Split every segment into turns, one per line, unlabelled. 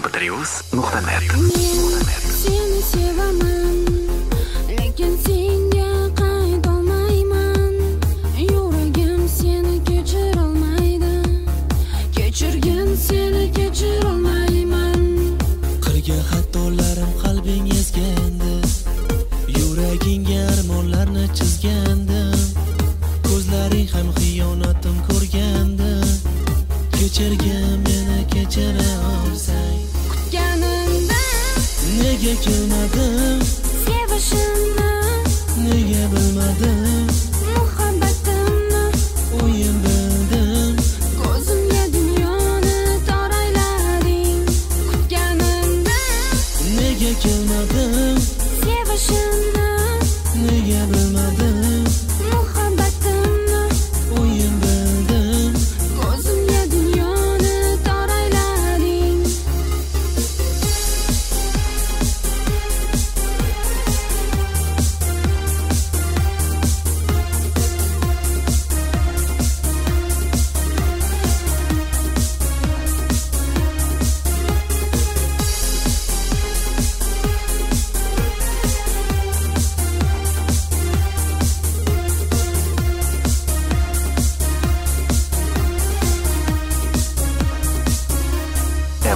mp3.net.
Seni sevaman, lekin senga qaytolmayman. Yuragim seni kechirolmaydi, kechirgan seni kechirolmayman.
Qilgan xatolarim qalbing ezgandi, yuragingga armonlarni chizgandim. Ko'zlaring ham xiyonatim ko'rgandi. Kechirgin meni kechira olsang.
Kutganimda
Nega kelmadim?
sevishimni,
Nega bilmadim?
muhabbatimni
O'yin bildim.
ko'zimga dunyoni toraylading. Kutganimda
Nega kelmadim?
sevishimni,
Nega bilmadim?
muhabbatimni
O'yin bildim.
ko'zimga dunyoni toraylading.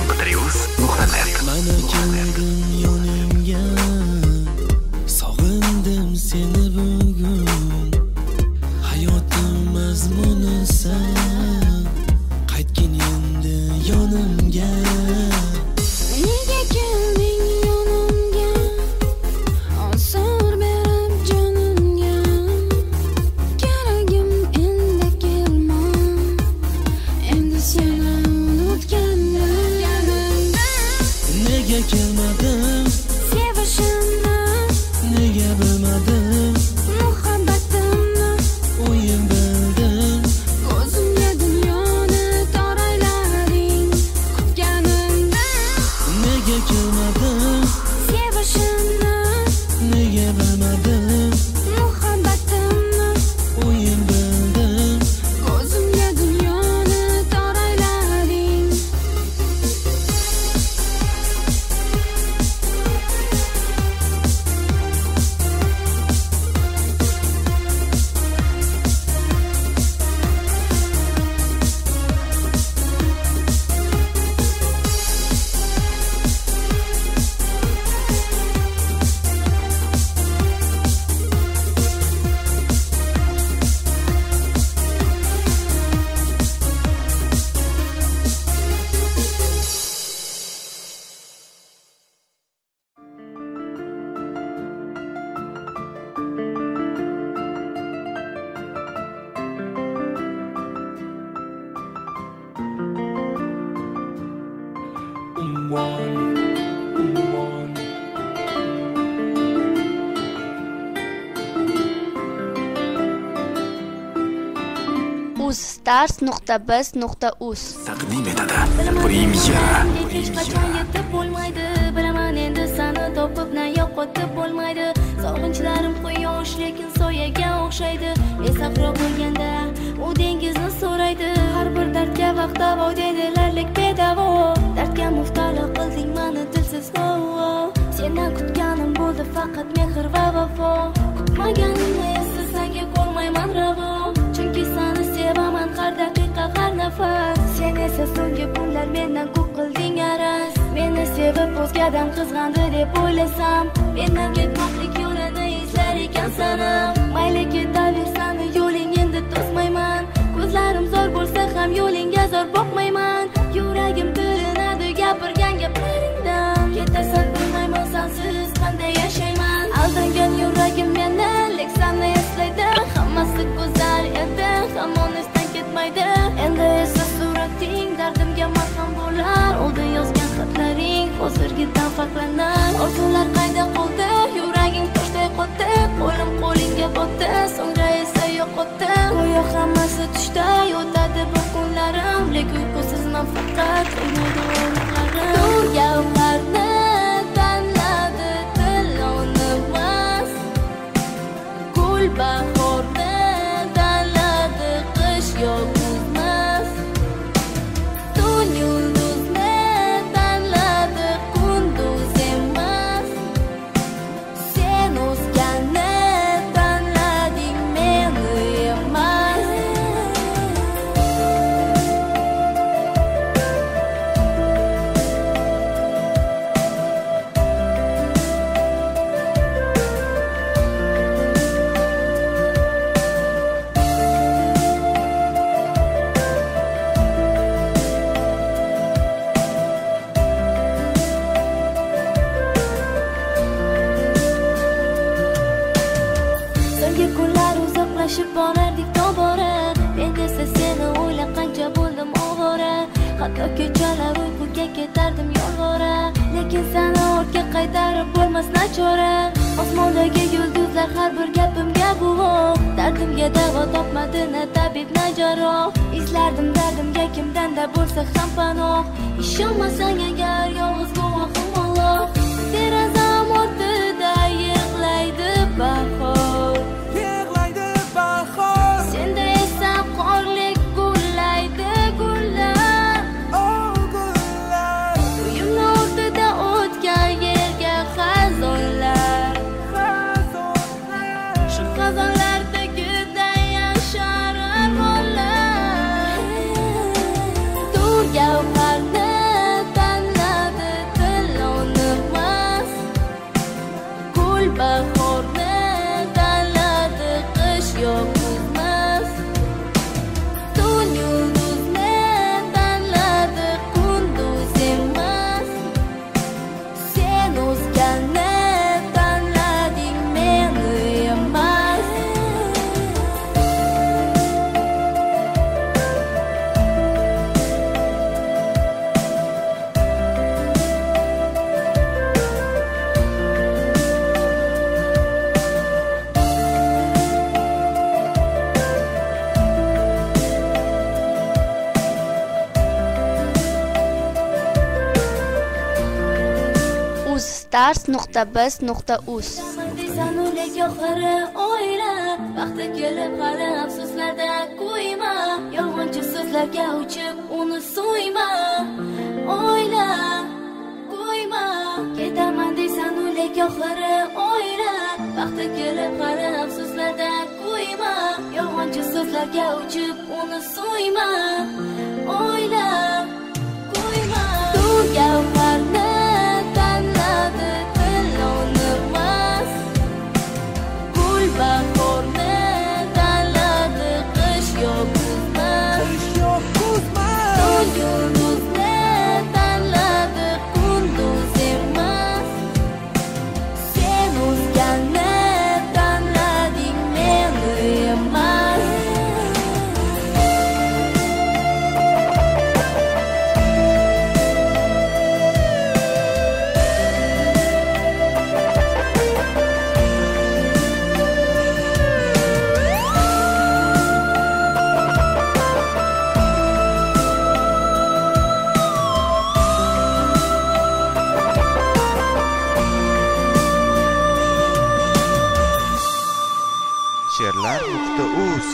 mp3.net.
Mana keldim yoningga, sog'indim seni bugun. Hayotim mazmunisan, qaytgin endi yonimga.
Nega kelding yonimga, osor berib jonimga. Keragim endi kelma, endi seni unutganda.
Nega kelmadim?
Sevishimni,
Nega bilmadim?
muhabbatimni
O'yin bildim.
ko'zimga dunyoni toraylading. Kutganimda
Nega kelmadim?
sevishimni,
Nega bilmadim?
muhabbatimni
O'yin bildim.
ko'zimga dunyoni toraylading.
Stars.biz.uz
Taqdim etadi. Premyera.
Hech qachon yetib bo'lmaydi, bilaman endi seni topib na yo'qotib bo'lmaydi. Sog'inchlarim quyosh lekin soyaga o'xshaydi. Men sahro bo'lganda u dengizni so'raydi. Har bir dardga vaqt davo dedilarlik bedavo. Dardga muftalo qilding meni dilsiz ho. Sendan kutganim bo'ldi faqat mehr va vafo. Kutmaganimni esa senga ko'rmayman ravo. Chunki seni sevaman har daqiqa har nafas. Sen esa so'nggi kunlar mendan ko'p qilding araz. Meni sevib o'zgadan qizg'andi deb o'ylasam, mendan ketmoqlik yo'lini izlar ekan sanam. Mayli ketaversan yo'ling endi to'smayman. Ko'zlarim zo'r bo'lsa ham yo'lingga zo'r boqmayman. Yuragim tilinadi gapirgan gaplaringdan. Ketasan bilmayman sensiz qanday yashayman. Aldangan yuragim meni leksani eslaydi. Hammasi go'zal edi, hamon esdan ketmaydi. Endi esa surating dardimga malham bo'lar. Oldin yozgan xatlaring hozirgidan farqlanar. Orzular qayda qoldi, yuraging toshday qotdi. Qo'lim qo'lingga botdi, so'ngra esa yo'qotdi. Go'yo hammasi tushday o'tadi bu kunlarim, lekin uyqusizman faqat o'ynaydi o'yinlarim. Gavharni tanladi til onmas, gul bahorni tanladi qish yog'mas. Tun yulduzni tanladi Adashib borardik tobora, men esa seni o'ylab qancha bo'ldim ovora. Hatto kechalar uyquga ketardim yolvora, lekin seni ortga qaytarib bo'lmas nachora. Osmondagi yulduzlar har bir gapimga guvoh, dardimga davo topmadi na tabib na jarroh. Izlardim dardimga kimdanda bo'lsa ham panoh, ishonmasang agar yolg'iz guvohim Alloh. Derazam ortida yig'laydi bahor,
yig'laydi bahor.
Senda esa qorlik gullaydi gullar,
Oh gullar,
uyimni o'rtada o'tgan yerga xazonlar. Shu xazonlardagiday yashar armonlar. Dur gavharni tanladi tilonmas, gul bahorni tanladi qish yog'mas. Tun yulduzni tanladi kunduz emas, sen o'zganni tanlading meni emas.
Stars.biz.uz
Deysan o'lik oxiri o'yla, vaqti kelib hali afsuslarda qo'yma, yolg'onchi so'zlarga uchib uni so'yma. O'yla, qo'yma, ketaman deysan o'lik oxiri o'yla, vaqti kelib hali afsuslarda qo'yma, yolg'onchi so'zlarga uchib uni so'yma. O'yla, qo'yma, tu gavharni tanladi tilonmas, gul bahorni tanladi qish yog'mas. Tun yulduzni tanladi kunduz emas, sen o'zganni tanlading meni emas.
She'rlar.uz